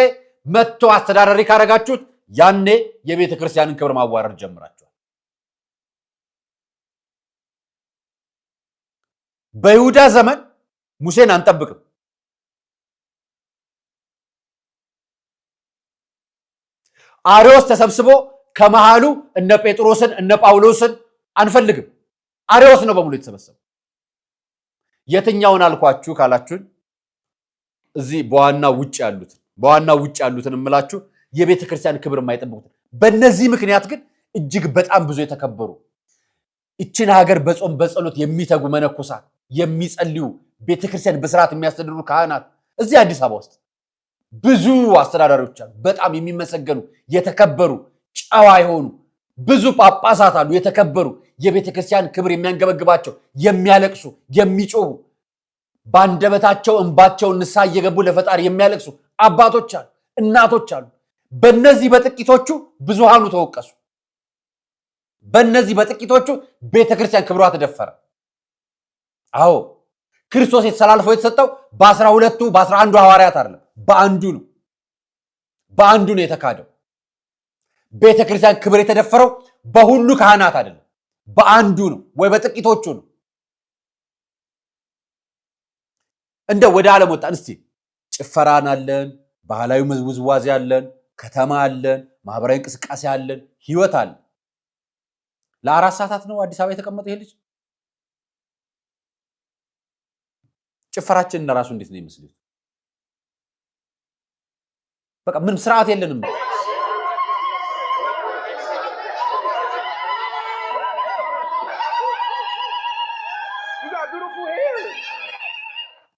መጥቶ አስተዳዳሪ ካረጋችሁት ያኔ የቤተ ክርስቲያንን ክብር ማዋረድ ጀምራችኋል። በይሁዳ ዘመን ሙሴን አንጠብቅም። አርዮስ ተሰብስቦ ከመሃሉ እነ ጴጥሮስን እነ ጳውሎስን አንፈልግም። አርዮስ ነው በሙሉ የተሰበሰበው። የትኛውን አልኳችሁ ካላችሁን እዚህ በዋናው ውጭ ያሉትን እምላችሁ የቤተ ክርስቲያን ክብር የማይጠብቁት። በእነዚህ ምክንያት ግን እጅግ በጣም ብዙ የተከበሩ እችን ሀገር በጾም በጸሎት የሚተጉ መነኮሳት የሚጸልዩ ቤተ ክርስቲያን በስርዓት የሚያስተዳድሩ ካህናት እዚህ አዲስ አበባ ውስጥ ብዙ አስተዳዳሪዎች አሉ። በጣም የሚመሰገኑ የተከበሩ ጨዋ የሆኑ ብዙ ጳጳሳት አሉ። የተከበሩ የቤተ ክርስቲያን ክብር የሚያንገበግባቸው የሚያለቅሱ የሚጮሁ በአንደበታቸው እንባቸውን ንስሐ እየገቡ ለፈጣሪ የሚያለቅሱ አባቶች አሉ፣ እናቶች አሉ። በእነዚህ በጥቂቶቹ ብዙሃኑ ተወቀሱ። በእነዚህ በጥቂቶቹ ቤተ ክርስቲያን ክብሯ ተደፈረ። አዎ ክርስቶስ የተሰላልፈው የተሰጠው በ12ቱ በ11ዱ ሐዋርያት አይደለም፣ በአንዱ ነው የተካደው። ቤተ ክርስቲያን ክብር የተደፈረው በሁሉ ካህናት አይደለም፣ በአንዱ ነው ወይ በጥቂቶቹ ነው። እንደ ወደ ዓለም ወጣን እስቲ ጭፈራን አለን፣ ባህላዊ ውዝዋዜ አለን፣ ከተማ አለን፣ ማህበራዊ እንቅስቃሴ አለን፣ ህይወት አለ። ለ4 ሰዓታት ነው አዲስ አበባ የተቀመጠው ይሄ ልጅ። ጭፈራችንን ራሱ እንዴት ነው የሚመስለው? በቃ ምንም ስርዓት የለንም።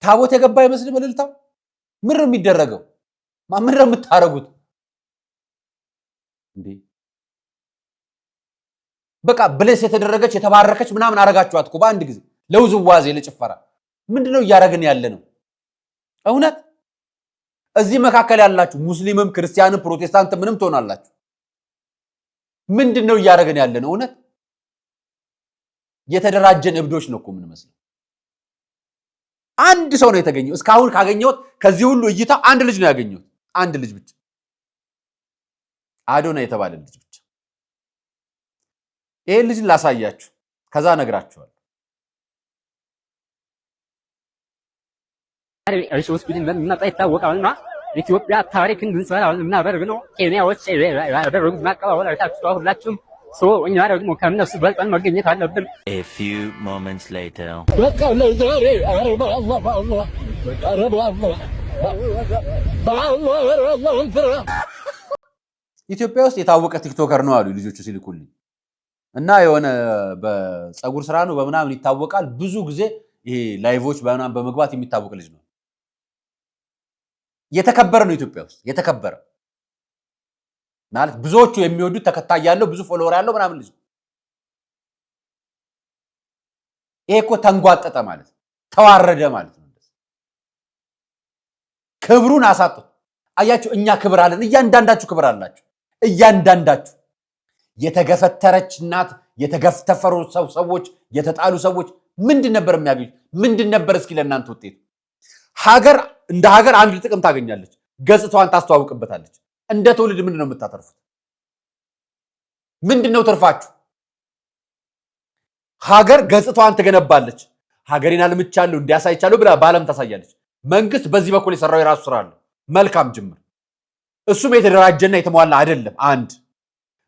ታቦት የገባ ይመስል መልልታው ምን ነው የሚደረገው? ምን ነው የምታረጉት እንዴ? በቃ ብለስ የተደረገች የተባረከች ምናምን አረጋችኋት እኮ በአንድ ጊዜ ለውዝዋዜ ለጭፈራ። ምንድነው እያረግን ያለ ነው? እውነት እዚህ መካከል ያላችሁ ሙስሊምም ክርስቲያንም ፕሮቴስታንት ምንም ትሆናላችሁ። ምንድነው እያረግን ያለ ነው? እውነት የተደራጀን እብዶች ነው እኮ ምን መስለው። አንድ ሰው ነው የተገኘው። እስካሁን ካገኘሁት ከዚህ ሁሉ እይታ አንድ ልጅ ነው ያገኘሁት። አንድ ልጅ ብቻ፣ አዶና የተባለ ልጅ ብቻ። ይሄን ልጅ ላሳያችሁ፣ ከዛ ነግራችኋለሁ። እርሱስ ቢልን መጣ ይታወቃልና ኢትዮጵያ ታሪክ እንድንሰራ እናደርግ ነው። ኬንያዎች ያደረጉት ማቀባበል አይታችሁ ሁላችሁም እኛ ደግሞ ከነሱ በልጠን መገኘት አለብን። A few moments later ኢትዮጵያ ውስጥ የታወቀ ቲክቶከር ነው አሉ ልጆቹ ሲልኩልኝ እና የሆነ በፀጉር ስራ ነው በምናምን ይታወቃል። ብዙ ጊዜ ይሄ ላይቮች በምናምን በመግባት የሚታወቅ ልጅ ነው። የተከበረ ነው ኢትዮጵያ ውስጥ የተከበረ ማለት ብዙዎቹ የሚወዱት ተከታይ ያለው ብዙ ፎሎወር ያለው ምናምን ልጅ። ይሄ እኮ ተንጓጠጠ ማለት ተዋረደ ማለት ነው። ክብሩን አሳጡት። አያችሁ፣ እኛ ክብር አለን። እያንዳንዳችሁ ክብር አላችሁ። እያንዳንዳችሁ የተገፈተረች እናት፣ የተገፍተፈሩ ሰዎች፣ የተጣሉ ሰዎች ምንድን ነበር የሚያገኙት? ምንድን ነበር እስኪ ለእናንተ ውጤቱ? ሀገር እንደ ሀገር አንድ ጥቅም ታገኛለች፣ ገጽታዋን ታስተዋውቅበታለች። እንደ ትውልድ ምንድነው የምታተርፉት? ምንድነው ትርፋችሁ? ሀገር ገጽታዋን ትገነባለች። ሀገሬን አልምቻለሁ እንዲያሳይቻለሁ ብላ በዓለም ታሳያለች። መንግስት በዚህ በኩል የሰራው የራሱ ስራ አለ፣ መልካም ጅምር። እሱም የተደራጀና የተሟላ አይደለም። አንድ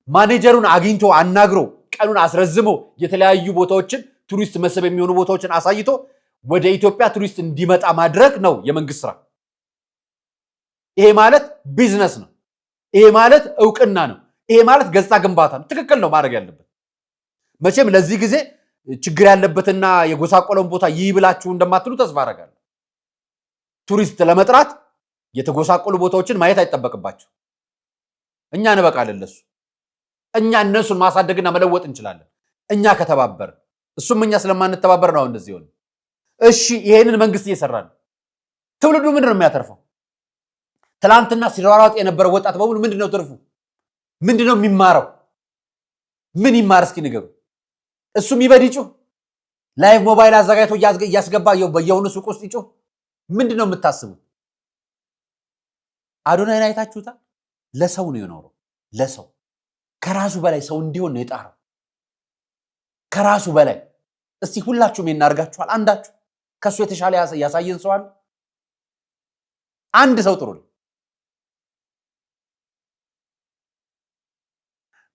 ማኔጀሩን አግኝቶ አናግሮ ቀኑን አስረዝሞ የተለያዩ ቦታዎችን ቱሪስት መስህብ የሚሆኑ ቦታዎችን አሳይቶ ወደ ኢትዮጵያ ቱሪስት እንዲመጣ ማድረግ ነው የመንግስት ስራ። ይሄ ማለት ቢዝነስ ነው። ይሄ ማለት እውቅና ነው። ይሄ ማለት ገጽታ ግንባታ ነው። ትክክል ነው ማድረግ ያለበት። መቼም ለዚህ ጊዜ ችግር ያለበትና የጎሳቆለውን ቦታ ይብላችሁ እንደማትሉ ተስፋ አደርጋለሁ። ቱሪስት ለመጥራት የተጎሳቆሉ ቦታዎችን ማየት አይጠበቅባቸው። እኛ እንበቃለን ለሱ። እኛ እነሱን ማሳደግና መለወጥ እንችላለን እኛ ከተባበር። እሱም እኛ ስለማንተባበር ነው እንደዚህ ሆነ። እሺ ይሄንን መንግስት እየሰራ ነው። ትውልዱ ምንድን ነው የሚያተርፈው? ትላንትና ሲሯሯጥ የነበረው ወጣት በሙሉ ምንድነው ትርፉ? ምንድነው የሚማረው? ምን ይማር እስኪ ንገሩ። እሱም ይበድ ይጩህ። ላይቭ ሞባይል አዘጋጅቶ እያስገባ በየሆነ ሱቅ ውስጥ ይጩህ። ምንድነው የምታስቡት? አዶናይን አይታችሁታል? ለሰው ነው የኖረው። ለሰው ከራሱ በላይ ሰው እንዲሆን ነው የጣረው። ከራሱ በላይ እስቲ ሁላችሁም እናርጋችኋል። አንዳችሁ ከሱ የተሻለ ያሳየን ሰው አለ? አንድ ሰው ጥሩ ነው።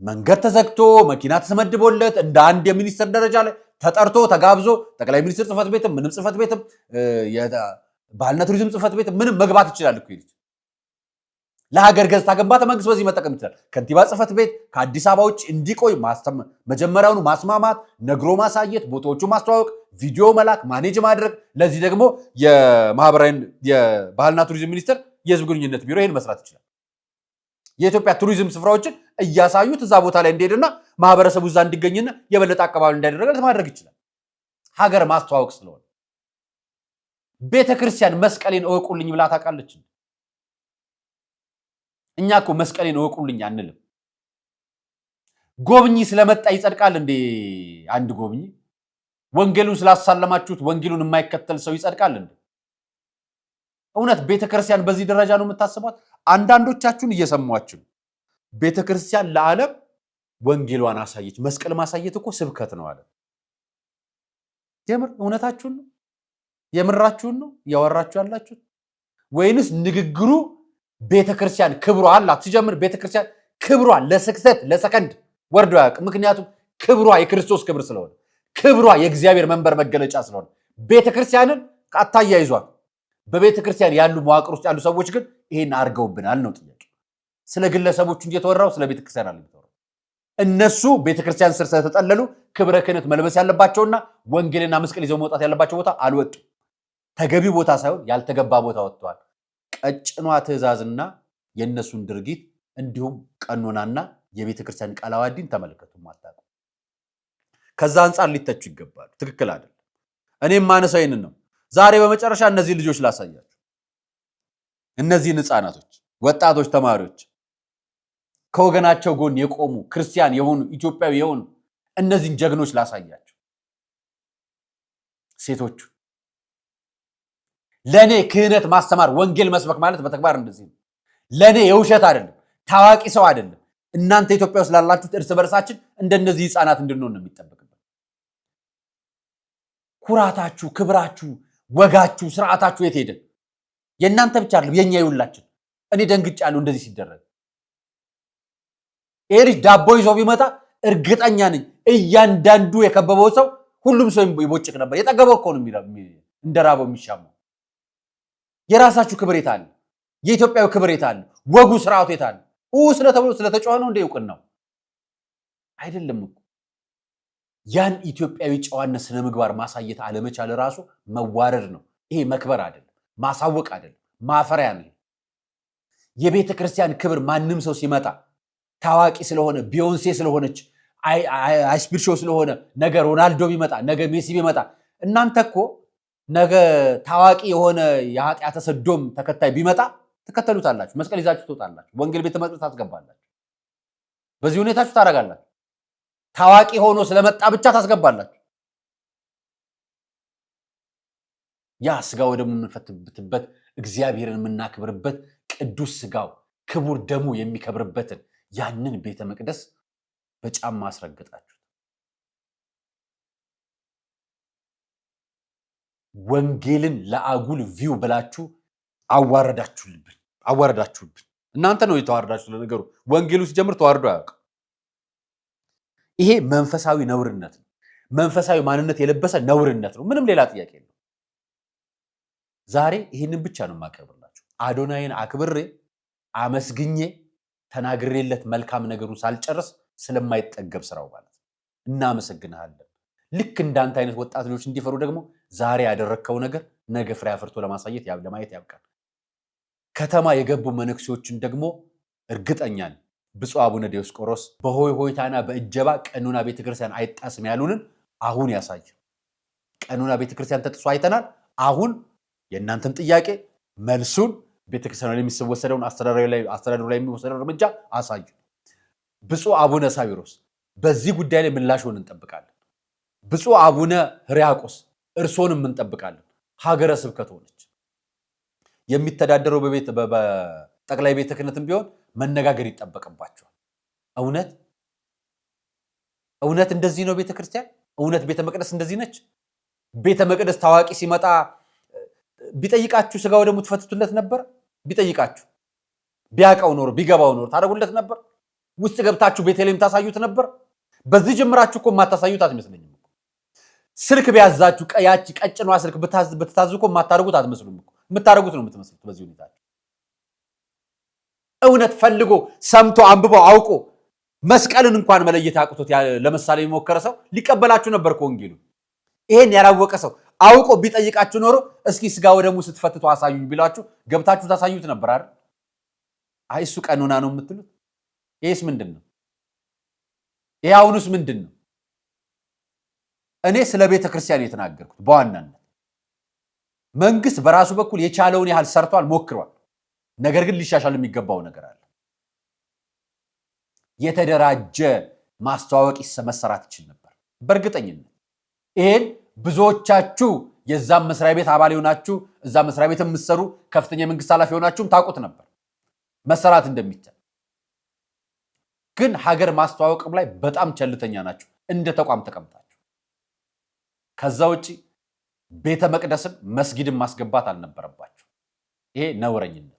መንገድ ተዘግቶ መኪና ተመድቦለት እንደ አንድ የሚኒስትር ደረጃ ላይ ተጠርቶ ተጋብዞ ጠቅላይ ሚኒስትር ጽህፈት ቤትም ምንም ጽህፈት ቤትም ባህልና ቱሪዝም ጽህፈት ቤትም ምንም መግባት ይችላል እኮ ይልች ለሀገር ገጽታ ግንባታ መንግስት በዚህ መጠቀም ይችላል። ከንቲባ ጽህፈት ቤት ከአዲስ አበባ ውጭ እንዲቆይ መጀመሪያውኑ ማስማማት፣ ነግሮ ማሳየት፣ ቦታዎቹ ማስተዋወቅ፣ ቪዲዮ መላክ፣ ማኔጅ ማድረግ። ለዚህ ደግሞ የባህልና ቱሪዝም ሚኒስቴር የህዝብ ግንኙነት ቢሮ ይሄን መስራት ይችላል። የኢትዮጵያ ቱሪዝም ስፍራዎችን እያሳዩት እዛ ቦታ ላይ እንዲሄድና ማህበረሰቡ እዛ እንዲገኝና የበለጠ አቀባበል እንዲያደርግ ማድረግ ይችላል። ሀገር ማስተዋወቅ ስለሆነ ቤተክርስቲያን መስቀሌን እወቁልኝ ብላ ታውቃለች? እኛ እኮ መስቀሌን እወቁልኝ አንልም። ጎብኚ ስለመጣ ይጸድቃል እንዴ? አንድ ጎብኚ ወንጌሉን ስላሳለማችሁት ወንጌሉን የማይከተል ሰው ይጸድቃል እንዴ? እውነት ቤተክርስቲያን በዚህ ደረጃ ነው የምታስቧት? አንዳንዶቻችሁን እየሰሟችሁ ቤተክርስቲያን ለዓለም ወንጌሏን አሳየች። መስቀል ማሳየት እኮ ስብከት ነው አለ። የምር እውነታችሁን ነው? የምራችሁን ነው እያወራችሁ ያላችሁት? ወይንስ ንግግሩ ቤተክርስቲያን ክብሯ አላት? ሲጀምር ቤተክርስቲያን ክብሯ ለስክሰት ለሰከንድ ወርዶ ያውቅ። ምክንያቱም ክብሯ የክርስቶስ ክብር ስለሆነ፣ ክብሯ የእግዚአብሔር መንበር መገለጫ ስለሆነ ቤተክርስቲያንን አታያይዟት። በቤተክርስቲያን ያሉ መዋቅር ውስጥ ያሉ ሰዎች ግን ይሄን አርገውብናል ነው ጥያቄ። ስለ ግለሰቦቹ እንጂ የተወራው ስለ ቤተክርስቲያን አለ የተወራው። እነሱ ቤተክርስቲያን ስር ስለተጠለሉ ክብረ ክህነት መልበስ ያለባቸውና ወንጌልና መስቀል ይዘው መውጣት ያለባቸው ቦታ አልወጡም። ተገቢ ቦታ ሳይሆን ያልተገባ ቦታ ወጥተዋል። ቀጭኗ ትእዛዝና የነሱን ድርጊት እንዲሁም ቀኖናና የቤተክርስቲያን ቃለ ዓዋዲን ተመልከቱ። ማጣቁ ከዛ አንፃር ሊተቹ ይገባሉ። ትክክል አይደለም። እኔም ማነሳው ይሄንን ነው። ዛሬ በመጨረሻ እነዚህ ልጆች ላሳያችሁ። እነዚህን ህፃናቶች፣ ወጣቶች፣ ተማሪዎች ከወገናቸው ጎን የቆሙ ክርስቲያን የሆኑ ኢትዮጵያዊ የሆኑ እነዚህን ጀግኖች ላሳያችሁ። ሴቶቹ ለኔ ክህነት ማስተማር ወንጌል መስበክ ማለት በተግባር እንደዚህ ነው። ለኔ የውሸት አይደለም፣ ታዋቂ ሰው አይደለም። እናንተ ኢትዮጵያ ውስጥ ላላችሁት እርስ በርሳችን እንደነዚህ ህፃናት እንድንሆን ነው የሚጠበቅበት። ኩራታችሁ፣ ክብራችሁ፣ ወጋችሁ፣ ስርዓታችሁ የት ሄደ? የእናንተ ብቻ አይደለም የኛ ይውላችን። እኔ ደንግጫለሁ እንደዚህ ሲደረግ። ይሄ ልጅ ዳቦ ይዞ ቢመጣ እርግጠኛ ነኝ እያንዳንዱ የከበበው ሰው ሁሉም ሰው ይቦጭቅ ነበር። የጠገበው እኮ ነው እንደራበው የሚሻማው። የራሳችሁ ክብር የት አለ? የኢትዮጵያዊ ክብር የት አለ? ወጉ ስርዓቱ የት አለ? ስለተብሎ ስለተጮኸ ነው እንደ ይውቅን ነው አይደለም እኮ። ያን ኢትዮጵያዊ ጨዋነት ስነ ምግባር ማሳየት አለመቻል ራሱ መዋረድ ነው። ይሄ መክበር አይደለም፣ ማሳወቅ አይደለም፣ ማፈሪያ ነው። የቤተ ክርስቲያን ክብር ማንም ሰው ሲመጣ ታዋቂ ስለሆነ ቢዮንሴ ስለሆነች አይስፒድ ሾው ስለሆነ ነገ ሮናልዶ ቢመጣ ነገ ሜሲ ቢመጣ እናንተ እኮ ነገ ታዋቂ የሆነ የኃጢአተ ሰዶም ተከታይ ቢመጣ ተከተሉታላችሁ። መስቀል ይዛችሁ ትወጣላችሁ። ወንጌል ቤተ መቅደስ ታስገባላችሁ። በዚህ ሁኔታችሁ ታረጋላችሁ። ታዋቂ ሆኖ ስለመጣ ብቻ ታስገባላችሁ። ያ ስጋው ደሙ የምንፈትበት እግዚአብሔርን የምናክብርበት ቅዱስ ስጋው ክቡር ደሙ የሚከብርበትን ያንን ቤተ መቅደስ በጫማ አስረገጣችሁ። ወንጌልን ለአጉል ቪው ብላችሁ አዋረዳችሁብን። እናንተ ነው የተዋረዳችሁ። ለነገሩ ወንጌሉ ሲጀምር ተዋርዶ አያውቅም። ይሄ መንፈሳዊ ነውርነት ነው። መንፈሳዊ ማንነት የለበሰ ነውርነት ነው። ምንም ሌላ ጥያቄ የለም። ዛሬ ይህንን ብቻ ነው የማቀርብላችሁ። አዶናይን አክብሬ አመስግኜ ተናግሬለት መልካም ነገሩን ሳልጨርስ ስለማይጠገብ ስራው ማለት ነው። እናመሰግንሃለን። ልክ እንዳንተ አይነት ወጣት ልጆች እንዲፈሩ ደግሞ ዛሬ ያደረከው ነገር ነገ ፍሬ አፍርቶ ለማሳየት ለማየት ያብቃል። ከተማ የገቡ መነኩሴዎችን ደግሞ እርግጠኛ ነኝ ብፁዕ አቡነ ዲዮስቆሮስ በሆይ ሆይታና በእጀባ ቀኑና ቤተክርስቲያን አይጣስም ያሉንን አሁን ያሳዩ። ቀኑና ቤተክርስቲያን ተጥሶ አይተናል። አሁን የእናንተን ጥያቄ መልሱን ቤተክርስቲያኑ ላይ የሚወሰደውን አስተዳደሩ ላይ የሚወሰደውን እርምጃ አሳዩ። ብፁዕ አቡነ ሳዊሮስ በዚህ ጉዳይ ላይ ምላሽውን እንጠብቃለን። ብፁዕ አቡነ ሕርያቆስ እርሶንም እንጠብቃለን። ሀገረ ስብከት ሆነች የሚተዳደረው በጠቅላይ ቤተ ክህነትም ቢሆን መነጋገር ይጠበቅባቸዋል። እውነት እንደዚህ ነው ቤተክርስቲያን? እውነት ቤተ መቅደስ እንደዚህ ነች? ቤተ መቅደስ ታዋቂ ሲመጣ ቢጠይቃችሁ ስጋ ወደሙ ትፈትቱለት ነበር? ቢጠይቃችሁ ቢያቀው ኖሮ ቢገባው ኖሮ ታደርጉለት ነበር? ውስጥ ገብታችሁ ቤተልሔም ታሳዩት ነበር? በዚህ ጀምራችሁ እኮ የማታሳዩት አትመስለኝም። ስልክ ቢያዛችሁ ያቺ ቀጭኗ ስልክ ብትታዙ እኮ የማታደርጉት አትመስሉም እኮ። የምታደርጉት ነው የምትመስሉት በዚህ ሁኔታ። እውነት ፈልጎ ሰምቶ አንብቦ አውቆ መስቀልን እንኳን መለየት አቅቶት ለምሳሌ የሞከረ ሰው ሊቀበላችሁ ነበር ከወንጌሉ። ይሄን ያላወቀ ሰው አውቆ ቢጠይቃችሁ ኖሮ እስኪ ስጋ ወደሙ ስትፈትቱ አሳዩኝ ቢላችሁ ገብታችሁ ታሳዩት ነበር አይደል? አይ እሱ ቀኑና ነው የምትሉት። ይሄስ ምንድነው? ይሄ አሁንስ ምንድነው? እኔ ስለ ቤተ ክርስቲያን የተናገርኩት በዋናነት መንግስት በራሱ በኩል የቻለውን ያህል ሰርቷል፣ ሞክሯል። ነገር ግን ሊሻሻል የሚገባው ነገር አለ። የተደራጀ ማስተዋወቅ መሰራት ይችል ነበር በእርግጠኝነት። ይሄን ብዙዎቻችሁ የዛም መስሪያ ቤት አባል ሆናችሁ እዛ መስሪያ ቤት የምትሰሩ ከፍተኛ የመንግስት ኃላፊ ሆናችሁም ታውቁት ነበር መሰራት እንደሚቻል። ግን ሀገር ማስተዋወቅም ላይ በጣም ቸልተኛ ናችሁ እንደ ተቋም ተቀምጣችሁ። ከዛ ውጪ ቤተ መቅደስን መስጊድን ማስገባት አልነበረባችሁ። ይሄ ነውረኝነት።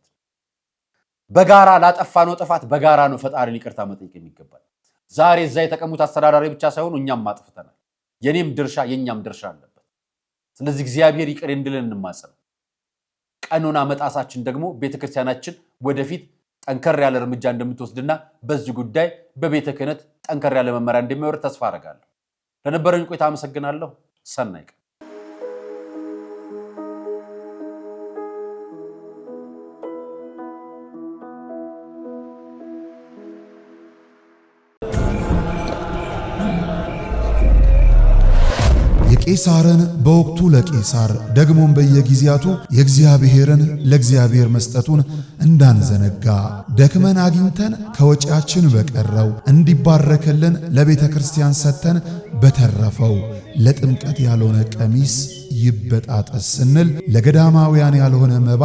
በጋራ ላጠፋነው ጥፋት በጋራ ነው ፈጣሪን ይቅርታ መጠየቅ የሚገባል። ዛሬ እዛ የተቀሙት አስተዳዳሪ ብቻ ሳይሆኑ እኛም ማጥፍተናል። የኔም ድርሻ የኛም ድርሻ አለበት። ስለዚህ እግዚአብሔር ይቅር እንድልን እንማጸን። ቀኑና መጣሳችን ደግሞ ቤተክርስቲያናችን ወደፊት ጠንከር ያለ እርምጃ እንደምትወስድና በዚህ ጉዳይ በቤተ ክህነት ጠንከር ያለ መመሪያ እንደሚወርድ ተስፋ አደርጋለሁ። ለነበረኝ ቆይታ አመሰግናለሁ። ሰናይ ቀን። ቄሳርን በወቅቱ ለቄሳር ደግሞም በየጊዜያቱ የእግዚአብሔርን ለእግዚአብሔር መስጠቱን እንዳንዘነጋ ደክመን አግኝተን ከወጪያችን በቀረው እንዲባረክልን ለቤተ ክርስቲያን ሰጥተን በተረፈው ለጥምቀት ያልሆነ ቀሚስ ይበጣጠስ ስንል ለገዳማውያን ያልሆነ መባ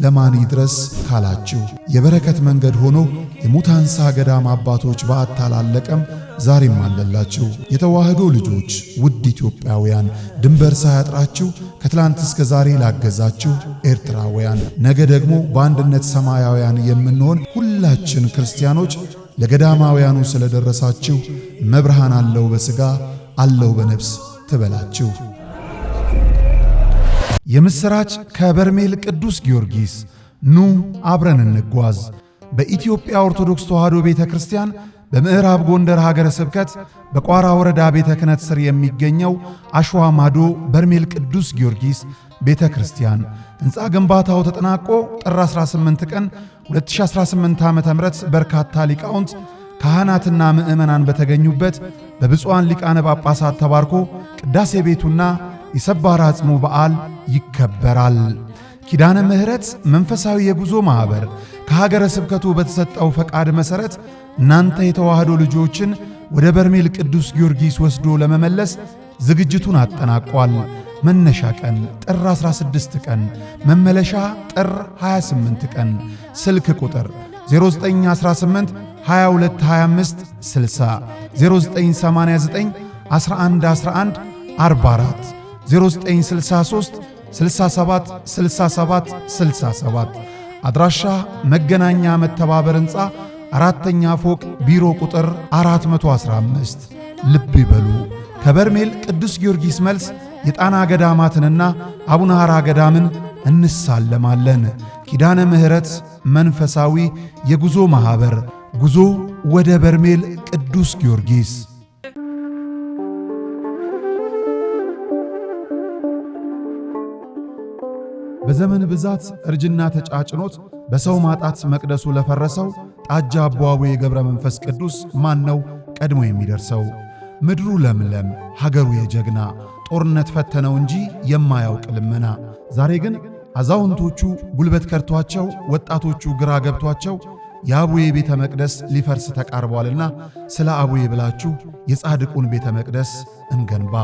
ለማን ይድረስ ካላችሁ የበረከት መንገድ ሆኖ የሙታንሳ ገዳም አባቶች በአታላለቀም ዛሬም አለላችሁ። የተዋህዶ ልጆች ውድ ኢትዮጵያውያን ድንበር ሳያጥራችሁ ከትላንት እስከ ዛሬ ላገዛችሁ ኤርትራውያን ነገ ደግሞ በአንድነት ሰማያውያን የምንሆን ሁላችን ክርስቲያኖች ለገዳማውያኑ ስለደረሳችሁ መብርሃን አለው በሥጋ አለው በነፍስ ትበላችሁ። የምስራች ከበርሜል ቅዱስ ጊዮርጊስ ኑ አብረን እንጓዝ። በኢትዮጵያ ኦርቶዶክስ ተዋሕዶ ቤተ ክርስቲያን በምዕራብ ጎንደር ሀገረ ስብከት በቋራ ወረዳ ቤተ ክህነት ስር የሚገኘው አሸዋ ማዶ በርሜል ቅዱስ ጊዮርጊስ ቤተ ክርስቲያን ሕንፃ ግንባታው ተጠናቆ ጥር 18 ቀን 2018 ዓ.ም በርካታ ሊቃውንት ካህናትና ምዕመናን በተገኙበት በብፁዓን ሊቃነ ጳጳሳት ተባርኮ ቅዳሴ ቤቱና የሰባራ አጽሙ በዓል ይከበራል። ኪዳነ ምሕረት መንፈሳዊ የጉዞ ማኅበር ከሀገረ ስብከቱ በተሰጠው ፈቃድ መሠረት እናንተ የተዋህዶ ልጆችን ወደ በርሜል ቅዱስ ጊዮርጊስ ወስዶ ለመመለስ ዝግጅቱን አጠናቋል። መነሻ ቀን ጥር 16 ቀን፣ መመለሻ ጥር 28 ቀን። ስልክ ቁጥር 0918 2225 60 0989 1111 44 0963 67 67 67 አድራሻ መገናኛ መተባበር ሕንፃ አራተኛ ፎቅ ቢሮ ቁጥር 415። ልብ ይበሉ። ከበርሜል ቅዱስ ጊዮርጊስ መልስ የጣና ገዳማትንና አቡነ ሐራ ገዳምን እንሳለማለን። ኪዳነ ምሕረት መንፈሳዊ የጉዞ ማህበር ጉዞ ወደ በርሜል ቅዱስ ጊዮርጊስ። በዘመን ብዛት እርጅና ተጫጭኖት በሰው ማጣት መቅደሱ ለፈረሰው ጣጃ አቦ አቡነ ገብረ መንፈስ ቅዱስ ማን ነው ቀድሞ የሚደርሰው? ምድሩ ለምለም ሀገሩ የጀግና ጦርነት ፈተነው እንጂ የማያውቅ ልመና። ዛሬ ግን አዛውንቶቹ ጉልበት ከርቷቸው፣ ወጣቶቹ ግራ ገብቷቸው የአቡዬ ቤተ መቅደስ ሊፈርስ ተቃርቧልና ስለ አቡዬ ብላችሁ የጻድቁን ቤተ መቅደስ እንገንባ።